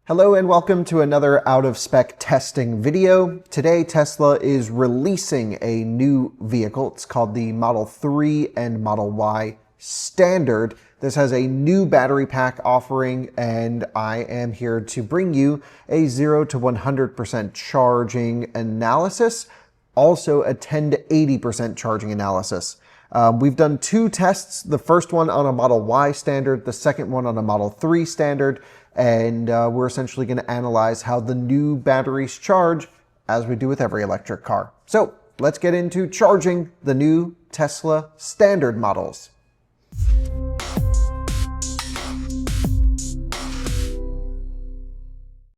Hello and welcome to another out-of-spec testing video. Today Tesla is releasing a new vehicle. It's called the Model 3 and Model Y Standard. This has a new battery pack offering, and I am here to bring you a 0 to 100% charging analysis, also a 10 to 80% charging analysis. We've done two tests, the first one on a Model Y Standard, the second one on a Model 3 Standard, and we're essentially going to analyze how the new batteries charge as we do with every electric car. So let's get into charging the new Tesla Standard models.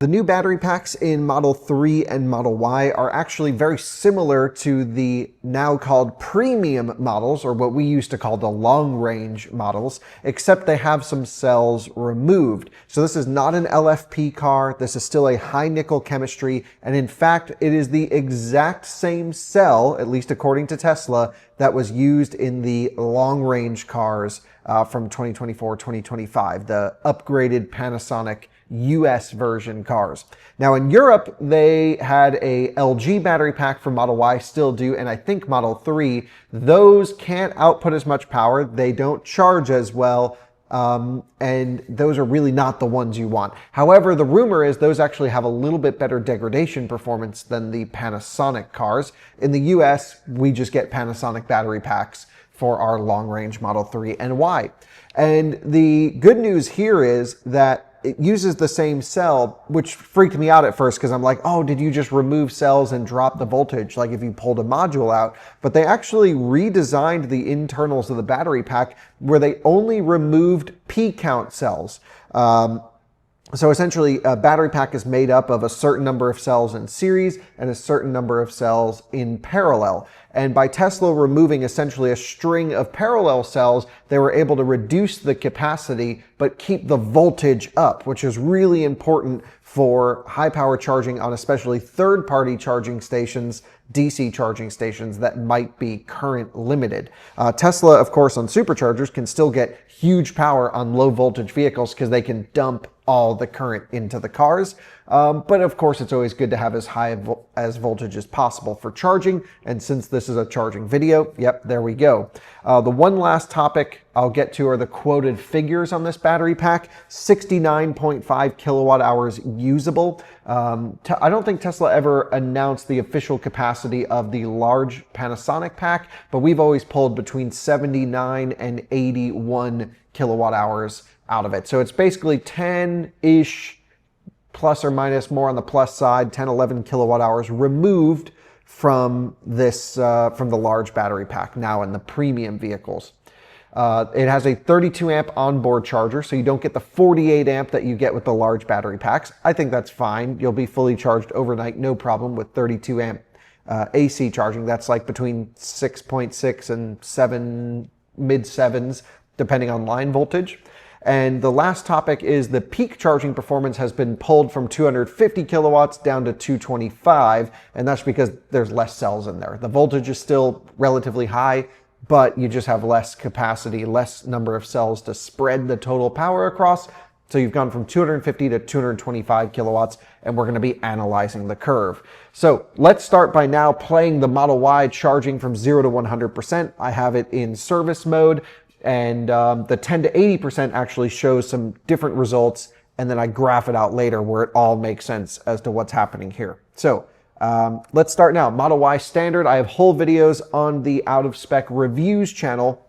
The new battery packs in Model 3 and Model Y are actually very similar to the now called premium models, or what we used to call the long-range models, except they have some cells removed. So this is not an LFP car, this is still a high nickel chemistry, and in fact it is the exact same cell, at least according to Tesla, that was used in the long-range cars from 2024-2025, the upgraded Panasonic US version cars. Now in Europe, they had a LG battery pack for Model Y, still do, and I think Model 3. Those can't output as much power, they don't charge as well, and those are really not the ones you want. However, the rumor is those actually have a little bit better degradation performance than the Panasonic cars. In the US, we just get Panasonic battery packs for our long-range Model 3 and Y. And the good news here is that it uses the same cell, which freaked me out at first because I'm like, oh, did you just remove cells and drop the voltage like if you pulled a module out? But they actually redesigned the internals of the battery pack where they only removed P-count cells. So essentially, a battery pack is made up of a certain number of cells in series and a certain number of cells in parallel. And by Tesla removing essentially a string of parallel cells, they were able to reduce the capacity but keep the voltage up, which is really important for high power charging on especially third-party charging stations, DC charging stations that might be current limited. Tesla, of course, on superchargers can still get huge power on low voltage vehicles because they can dump all the current into the cars. But of course, it's always good to have as high as voltage as possible for charging. And since this is a charging video, yep, there we go. The one last topic I'll get to are the quoted figures on this battery pack. 69.5 kilowatt hours usable. I don't think Tesla ever announced the official capacity of the large Panasonic pack, but we've always pulled between 79 and 81 kilowatt hours out of it. So it's basically 10-ish, plus or minus, more on the plus side, 10, 11 kilowatt hours removed from this, from the large battery pack now in the premium vehicles. It has a 32 amp onboard charger, so you don't get the 48 amp that you get with the large battery packs. I think that's fine. You'll be fully charged overnight, no problem with 32 amp AC charging. That's like between 6.6 and 7, mid 7s, depending on line voltage. And the last topic is the peak charging performance has been pulled from 250 kilowatts down to 225, and that's because there's less cells in there. The voltage is still relatively high, but you just have less capacity, less number of cells to spread the total power across. So you've gone from 250 to 225 kilowatts, and we're going to be analyzing the curve. So let's start by now playing the Model Y charging from 0 to 100%. I have it in service mode. And the 10 to 80% actually shows some different results, and then I graph it out later where it all makes sense as to what's happening here. So let's start now. Model Y Standard. I have whole videos on the Out of Spec Reviews channel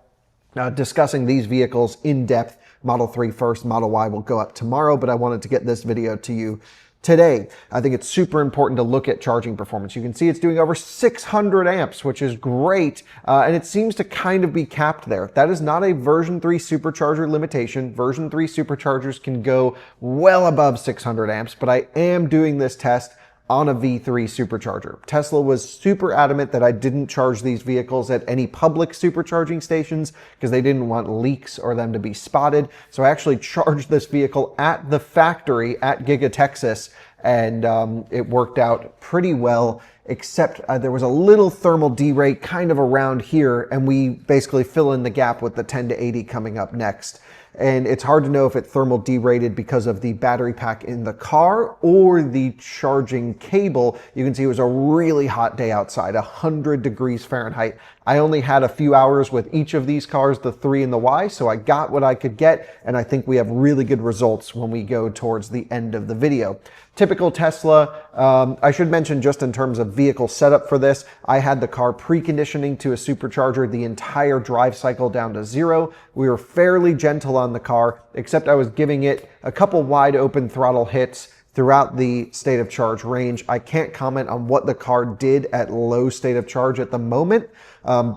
discussing these vehicles in depth. Model 3 first, Model Y will go up tomorrow, but I wanted to get this video to you today. I think it's super important to look at charging performance. You can see it's doing over 600 amps, which is great, and it seems to kind of be capped there. That is not a version 3 supercharger limitation. Version 3 superchargers can go well above 600 amps, but I am doing this test on a V3 supercharger. Tesla was super adamant that I didn't charge these vehicles at any public supercharging stations because they didn't want leaks or them to be spotted. So I actually charged this vehicle at the factory at Giga Texas, and it worked out pretty well, except there was a little thermal derate kind of around here, and we basically fill in the gap with the 10 to 80 coming up next. and it's hard to know if it thermal derated because of the battery pack in the car or the charging cable. You can see it was a really hot day outside, 100 degrees Fahrenheit. I only had a few hours with each of these cars, the 3 and the Y, so I got what I could get, and I think we have really good results when we go towards the end of the video. Typical Tesla, I should mention just in terms of vehicle setup for this, I had the car preconditioning to a supercharger the entire drive cycle down to 0. We were fairly gentle on the car, except I was giving it a couple wide open throttle hits throughout the state of charge range. I can't comment on what the car did at low state of charge at the moment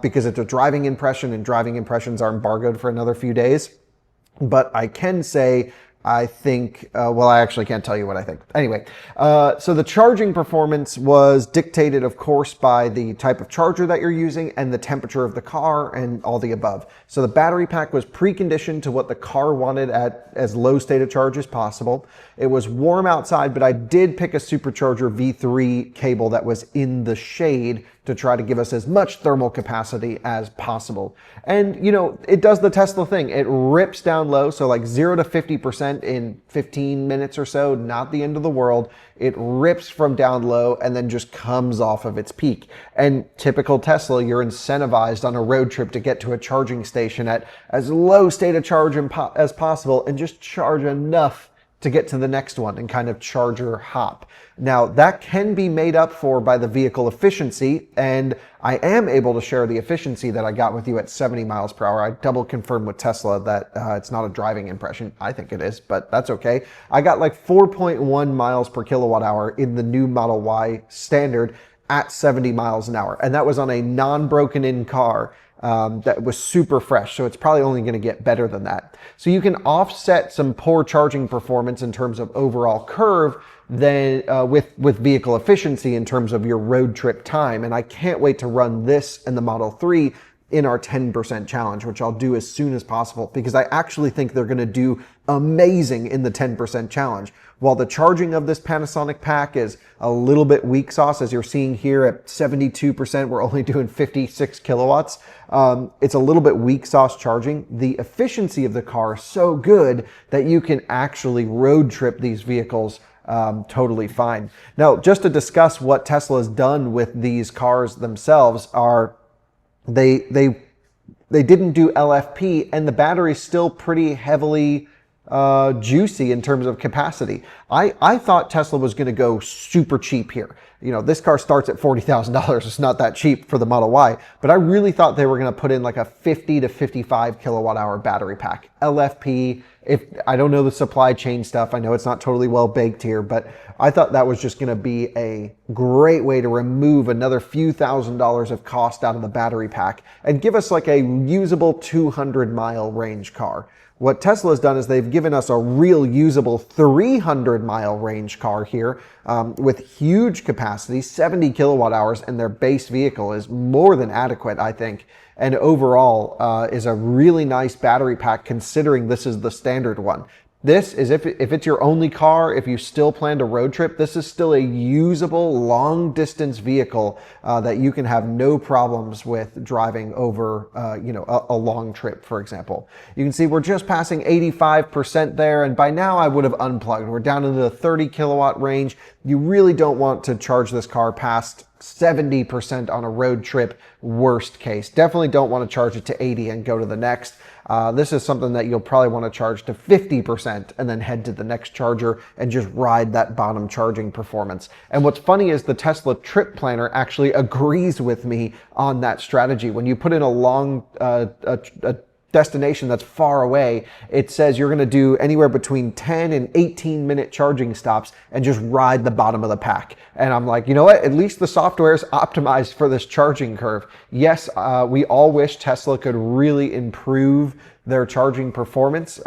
because it's a driving impression and driving impressions are embargoed for another few days. But I can say, I think, well, I actually can't tell you what I think. Anyway, so the charging performance was dictated, of course, by the type of charger that you're using and the temperature of the car and all the above. So the battery pack was preconditioned to what the car wanted at as low state of charge as possible. It was warm outside, but I did pick a supercharger V3 cable that was in the shade to try to give us as much thermal capacity as possible. And you know, it does the Tesla thing. It rips down low, so like 0 to 50% in 15 minutes or so, not the end of the world. It rips from down low and then just comes off of its peak. And typical Tesla, you're incentivized on a road trip to get to a charging station at as low state of charge as possible and just charge enough to get to the next one and kind of charger hop. Now that can be made up for by the vehicle efficiency, and I am able to share the efficiency that I got with you at 70 miles per hour. I double confirmed with Tesla that it's not a driving impression. I think it is, but that's okay. I got like 4.1 miles per kilowatt hour in the new Model Y standard at 70 miles an hour. And that was on a non-broken in car that was super fresh. So it's probably only going to get better than that. So you can offset some poor charging performance in terms of overall curve than with vehicle efficiency in terms of your road trip time. And I can't wait to run this and the Model 3 in our 10% challenge, which I'll do as soon as possible because I actually think they're going to do amazing in the 10% challenge. While the charging of this Panasonic pack is a little bit weak sauce, as you're seeing here at 72%, we're only doing 56 kilowatts. It's a little bit weak sauce charging. The efficiency of the car is so good that you can actually road trip these vehicles totally fine. Now, just to discuss what Tesla has done with these cars themselves are they didn't do LFP, and the battery's still pretty heavily juicy in terms of capacity. I thought Tesla was going to go super cheap here. You know, this car starts at $40,000. It's not that cheap for the Model Y, but I really thought they were going to put in like a 50 to 55 kilowatt hour battery pack. LFP, if I don't know the supply chain stuff, I know it's not totally well baked here, but I thought that was just going to be a great way to remove another few $1,000s of cost out of the battery pack and give us like a usable 200-mile range car. What Tesla has done is they've given us a real usable 300-mile range car here with huge capacity, 70 kilowatt hours, and their base vehicle is more than adequate, I think. And overall is a really nice battery pack considering this is the standard one. This is if it's your only car, if you still plan to road trip, this is still a usable long distance vehicle that you can have no problems with driving over a long trip, for example. You can see we're just passing 85% there, and by now I would have unplugged. We're down into the 30 kilowatt range. You really don't want to charge this car past 70% on a road trip, worst case. Definitely don't want to charge it to 80 and go to the next. This is something that you'll probably want to charge to 50% and then head to the next charger and just ride that bottom charging performance. And what's funny is the Tesla trip planner actually agrees with me on that strategy. When you put in a long a destination that's far away, it says you're going to do anywhere between 10 and 18 minute charging stops and just ride the bottom of the pack. And I'm like, you know what? At least the software is optimized for this charging curve. Yes, we all wish Tesla could really improve their charging performance.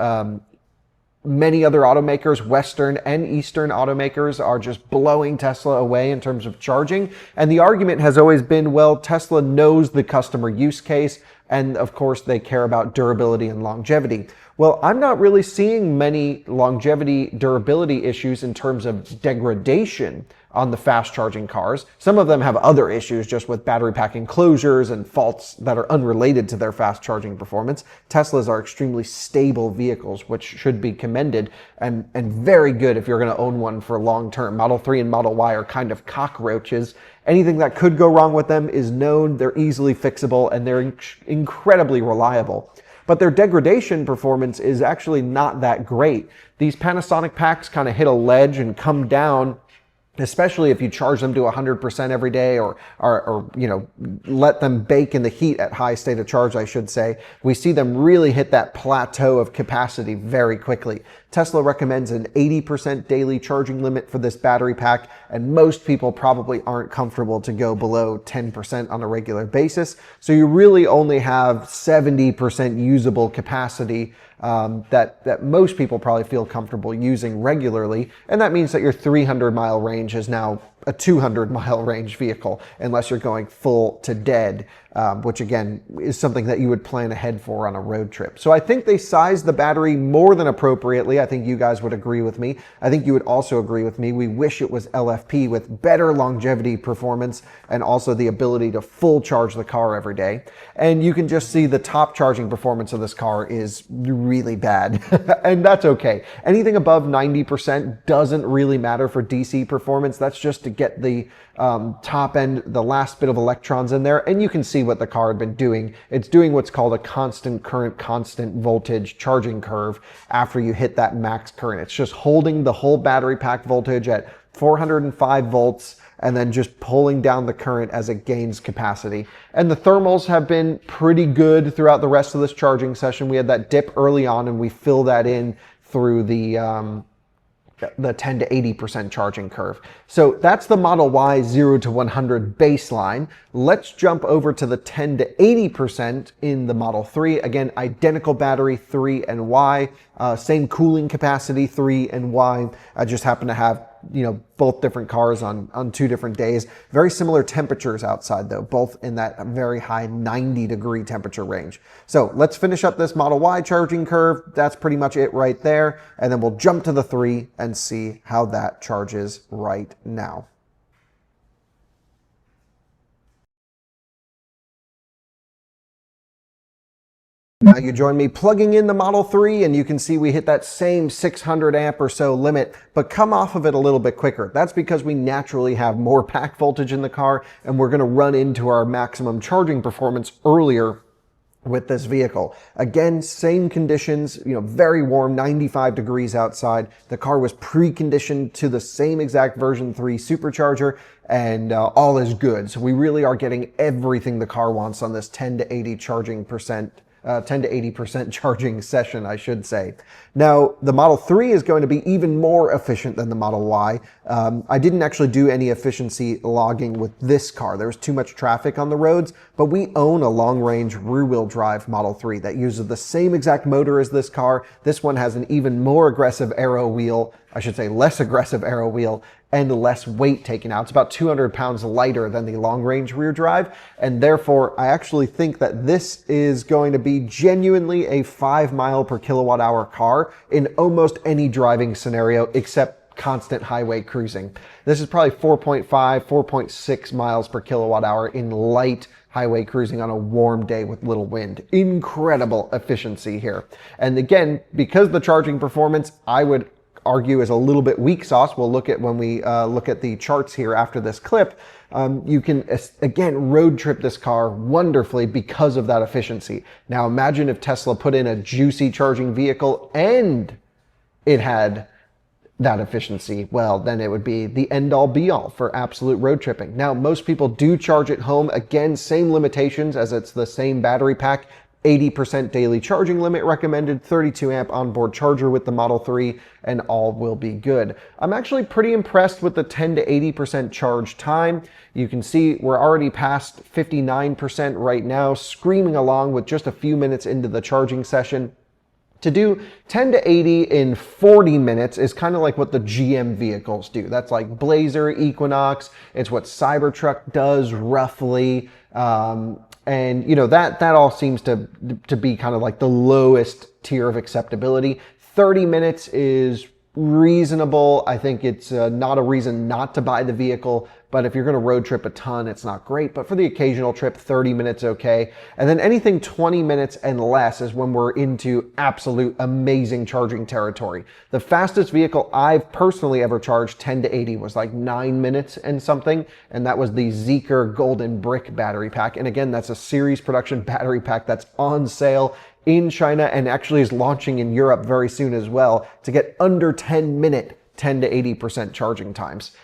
Many other automakers, Western and Eastern automakers, are just blowing Tesla away in terms of charging. And the argument has always been, well, Tesla knows the customer use case, and of course they care about durability and longevity. Well, I'm not really seeing many longevity durability issues in terms of degradation on the fast charging cars. Some of them have other issues just with battery pack enclosures and faults that are unrelated to their fast charging performance. Teslas are extremely stable vehicles, which should be commended and very good if you're going to own one for long term. Model 3 and Model Y are kind of cockroaches. Anything that could go wrong with them is known, they're easily fixable, and they're incredibly reliable. But their degradation performance is actually not that great. These Panasonic packs kind of hit a ledge and come down, especially if you charge them to 100% every day or let them bake in the heat at high state of charge, I should say. We see them really hit that plateau of capacity very quickly. Tesla recommends an 80% daily charging limit for this battery pack, and most people probably aren't comfortable to go below 10% on a regular basis. So you really only have 70% usable capacity that most people probably feel comfortable using regularly. And that means that your 300-mile range is now a 200-mile range vehicle, unless you're going full to dead, which again is something that you would plan ahead for on a road trip. So I think they sized the battery more than appropriately. I think you guys would agree with me. I think you would also agree with me. We wish it was LFP with better longevity performance and also the ability to full charge the car every day. And you can just see the top charging performance of this car is really bad. And that's okay. Anything above 90% doesn't really matter for DC performance. That's just to get the top end, the last bit of electrons in there, and you can see what the car had been doing. It's doing what's called a constant current, constant voltage charging curve after you hit that max current. It's just holding the whole battery pack voltage at 405 volts and then just pulling down the current as it gains capacity. And the thermals have been pretty good throughout the rest of this charging session. We had that dip early on and we fill that in through the 10 to 80% charging curve. So that's the Model Y 0 to 100 baseline. Let's jump over to the 10 to 80% in the Model 3. Again, identical battery 3 and Y, same cooling capacity 3 and Y. I just happen to have both different cars on 2 different days. Very similar temperatures outside though, both in that very high 90-degree temperature range. So let's finish up this Model Y charging curve. That's pretty much it right there. And then we'll jump to the 3 and see how that charges right now. Now you join me plugging in the Model 3 and you can see we hit that same 600 amp or so limit, but come off of it a little bit quicker. That's because we naturally have more pack voltage in the car and we're going to run into our maximum charging performance earlier with this vehicle. Again, same conditions, very warm, 95 degrees outside. The car was preconditioned to the same exact version 3 supercharger and all is good. So we really are getting everything the car wants on this 10 to 80 charging percent 10 to 80% charging session, I should say. Now, the Model 3 is going to be even more efficient than the Model Y. I didn't actually do any efficiency logging with this car. There was too much traffic on the roads, but we own a long-range rear-wheel drive Model 3 that uses the same exact motor as this car. This one has an even more aggressive aero wheel, I should say less aggressive aero wheel, and less weight taken out. It's about 200 pounds lighter than the long-range rear drive, and therefore I actually think that this is going to be genuinely a 5 mile per kilowatt hour car in almost any driving scenario except constant highway cruising. This is probably 4.5, 4.6 miles per kilowatt hour in light highway cruising on a warm day with little wind. Incredible efficiency here. And again, because the charging performance, I would argue, is a little bit weak sauce. We'll look at when we look at the charts here after this clip. You can, again, road trip this car wonderfully because of that efficiency. Now imagine if Tesla put in a juicy charging vehicle and it had that efficiency. Well, then it would be the end-all be-all for absolute road tripping. Now, most people do charge at home. Again, same limitations as it's the same battery pack. 80% daily charging limit recommended, 32 amp onboard charger with the Model 3, and all will be good. I'm actually pretty impressed with the 10 to 80% charge time. You can see we're already past 59% right now, screaming along with just a few minutes into the charging session. To do 10 to 80 in 40 minutes is kind of like what the GM vehicles do. That's like Blazer, Equinox. It's what Cybertruck does roughly. And you know, that all seems to be kind of like the lowest tier of acceptability. 30 minutes is reasonable. I think it's not a reason not to buy the vehicle, but if you're going to road trip a ton, it's not great. But for the occasional trip, 30 minutes okay. And then anything 20 minutes and less is when we're into absolute amazing charging territory. The fastest vehicle I've personally ever charged 10 to 80 was like 9 minutes and something, and that was the Zeekr Golden Brick battery pack. And again, that's a series production battery pack that's on sale in China and actually is launching in Europe very soon as well to get under 10-minute 10 to 80% charging times.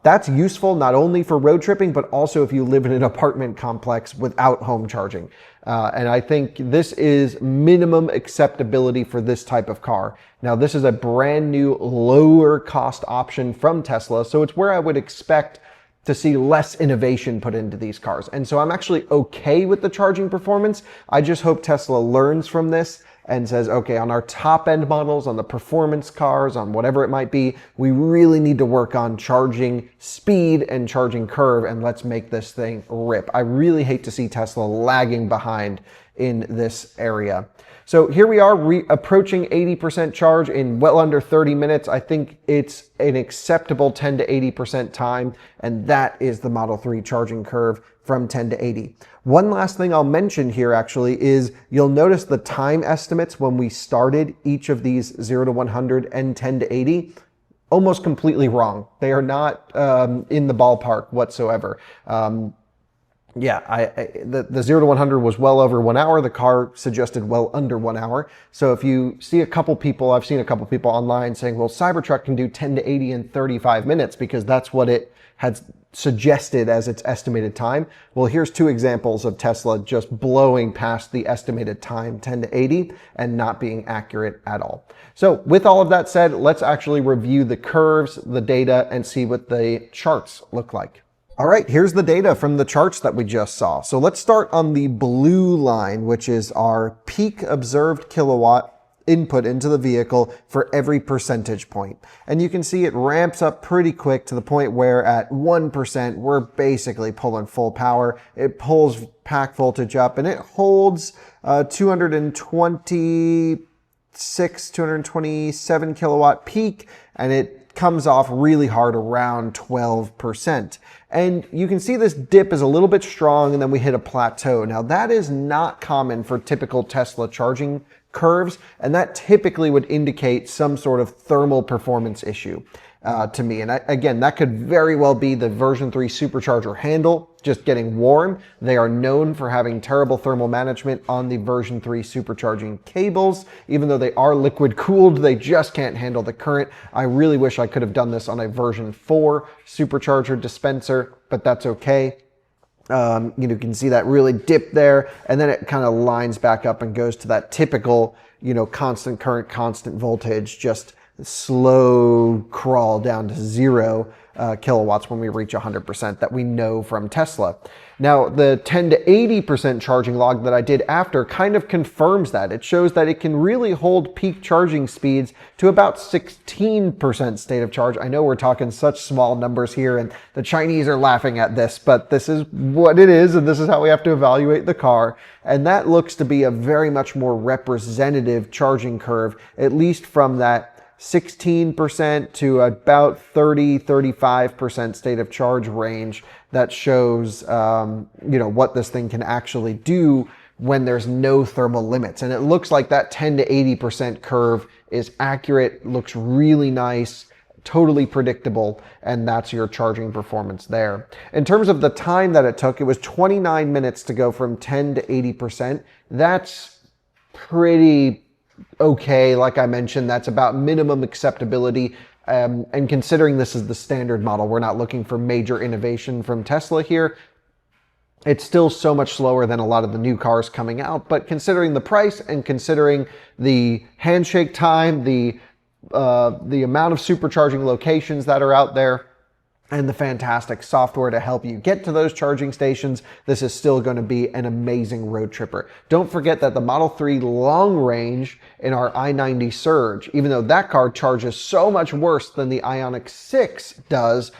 That's useful not only for road tripping, but also if you live in an apartment complex without home charging. And I think this is minimum acceptability for this type of car. Now, this is a brand new lower cost option from Tesla, so it's where I would expect to see less innovation put into these cars. And so I'm actually okay with the charging performance. I just hope Tesla learns from this and says, okay, on our top end models, on the performance cars, on whatever it might be, we really need to work on charging speed and charging curve, and let's make this thing rip. I really hate to see Tesla lagging behind in this area. So here we are approaching 80% charge in well under 30 minutes. I think it's an acceptable 10 to 80% time, and that is the Model 3 charging curve from 10 to 80. One last thing I'll mention here actually is you'll notice the time estimates when we started each of these 0 to 100 and 10 to 80, almost completely wrong. They are not in the ballpark whatsoever. The 0 to 100 was well over 1 hour. The car suggested well under 1 hour. So if you see I've seen a couple people online saying, well, Cybertruck can do 10 to 80 in 35 minutes because that's what it had suggested as its estimated time. Well, here's two examples of Tesla just blowing past the estimated time, 10 to 80, and not being accurate at all. So with all of that said, let's actually review the curves, the data, and see what the charts look like. All right, here's the data from the charts that we just saw. So let's start on the blue line, which is our peak observed kilowatt input into the vehicle for every percentage point. And you can see it ramps up pretty quick to the point where at 1%, we're basically pulling full power. It pulls pack voltage up and it holds 227 kilowatt peak, and it comes off really hard around 12%. And you can see this dip is a little bit strong and then we hit a plateau. Now that is not common for typical Tesla charging curves, and that typically would indicate some sort of thermal performance issue to me. And again, that could very well be the version 3 supercharger handle just getting warm. They are known for having terrible thermal management on the version 3 supercharging cables. Even though they are liquid cooled, they just can't handle the current. I really wish I could have done this on a version 4 supercharger dispenser, but that's okay. You can see that really dip there, and then it kind of lines back up and goes to that typical, constant current, constant voltage, just slow crawl down to 0 kilowatts when we reach 100% that we know from Tesla. Now, the 10 to 80% charging log that I did after kind of confirms that. It shows that it can really hold peak charging speeds to about 16% state of charge. I know we're talking such small numbers here and the Chinese are laughing at this, but this is what it is and this is how we have to evaluate the car. And that looks to be a very much more representative charging curve, at least from that 16% to about 30-35% state of charge range that shows what this thing can actually do when there's no thermal limits. And it looks like that 10 to 80% curve is accurate, looks really nice, totally predictable, and that's your charging performance there. In terms of the time that it took, it was 29 minutes to go from 10 to 80%. That's pretty okay. Like I mentioned, that's about minimum acceptability. And considering this is the standard model, we're not looking for major innovation from Tesla here. It's still so much slower than a lot of the new cars coming out, but considering the price and considering the handshake time, the amount of supercharging locations that are out there, and the fantastic software to help you get to those charging stations, this is still going to be an amazing road tripper. Don't forget that the Model 3 long range in our i90 Surge, even though that car charges so much worse than the Ioniq 6 does,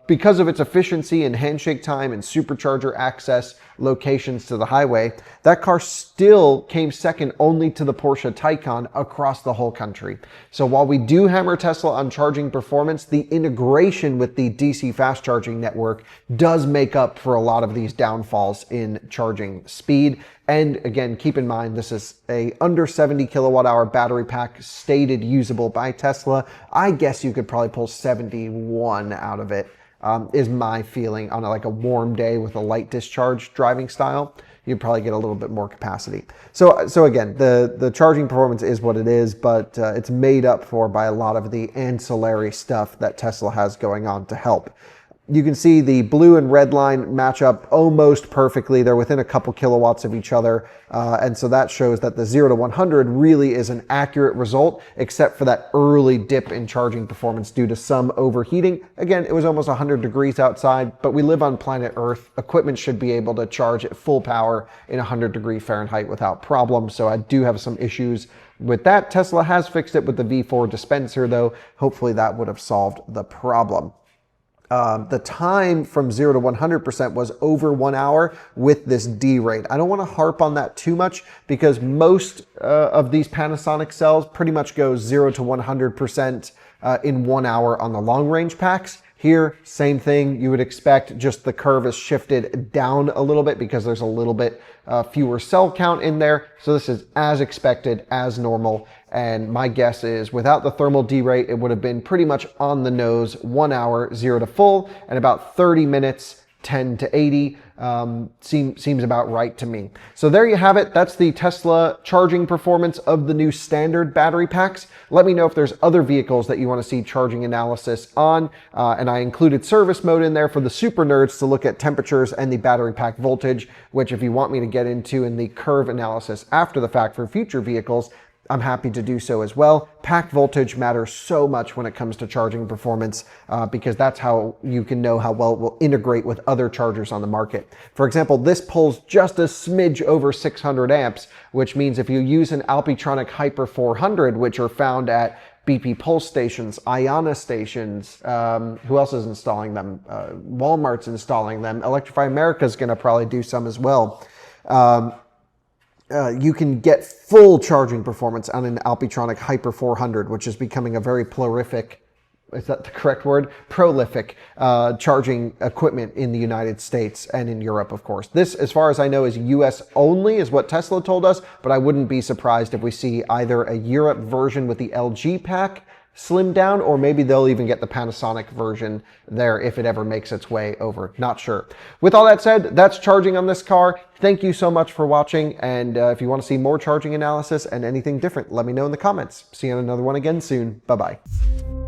because of its efficiency and handshake time and supercharger access locations to the highway, that car still came second only to the Porsche Taycan across the whole country. So while we do hammer Tesla on charging performance, the integration with the DC fast charging network does make up for a lot of these downfalls in charging speed. And again, keep in mind, this is a under 70 kilowatt hour battery pack, stated usable by Tesla. I guess you could probably pull 71 out of it. Is my feeling on like a warm day with a light discharge driving style. You'd probably get a little bit more capacity. So again, the charging performance is what it is, but it's made up for by a lot of the ancillary stuff that Tesla has going on to help. You can see the blue and red line match up almost perfectly. They're within a couple kilowatts of each other. And so that shows that the 0 to 100 really is an accurate result, except for that early dip in charging performance due to some overheating. Again, it was almost 100 degrees outside, but we live on planet Earth. Equipment should be able to charge at full power in 100 degree Fahrenheit without problem. So I do have some issues with that. Tesla has fixed it with the V4 dispenser though. Hopefully that would have solved the problem. The time from 0 to 100% was over 1 hour with this D rate. I don't want to harp on that too much because most of these Panasonic cells pretty much go 0 to 100% in 1 hour on the long range packs. Here, same thing you would expect, just the curve is shifted down a little bit because there's a little bit fewer cell count in there. So this is as expected, as normal. And my guess is without the thermal D-rate, it would have been pretty much on the nose, 1 hour, 0 to full, and about 30 minutes, 10 to 80. Seems about right to me. So there you have it. That's the Tesla charging performance of the new standard battery packs. Let me know if there's other vehicles that you want to see charging analysis on. And I included service mode in there for the super nerds to look at temperatures and the battery pack voltage, which if you want me to get into in the curve analysis after the fact for future vehicles, I'm happy to do so as well. Pack voltage matters so much when it comes to charging performance because that's how you can know how well it will integrate with other chargers on the market. For example, this pulls just a smidge over 600 amps, which means if you use an Alpitronic Hyper 400, which are found at BP Pulse stations, Ionda stations, who else is installing them? Walmart's installing them. Electrify America is going to probably do some as well. You can get full charging performance on an Alpitronic Hyper 400, which is becoming a very prolific, is that the correct word? Prolific charging equipment in the United States and in Europe, of course. This, as far as I know, is US only, is what Tesla told us, but I wouldn't be surprised if we see either a Europe version with the LG pack slimmed down, or maybe they'll even get the Panasonic version there if it ever makes its way over. Not sure. With all that said, that's charging on this car. Thank you so much for watching, and if you want to see more charging analysis and anything different, let me know in the comments. See you on another one again soon. Bye-bye.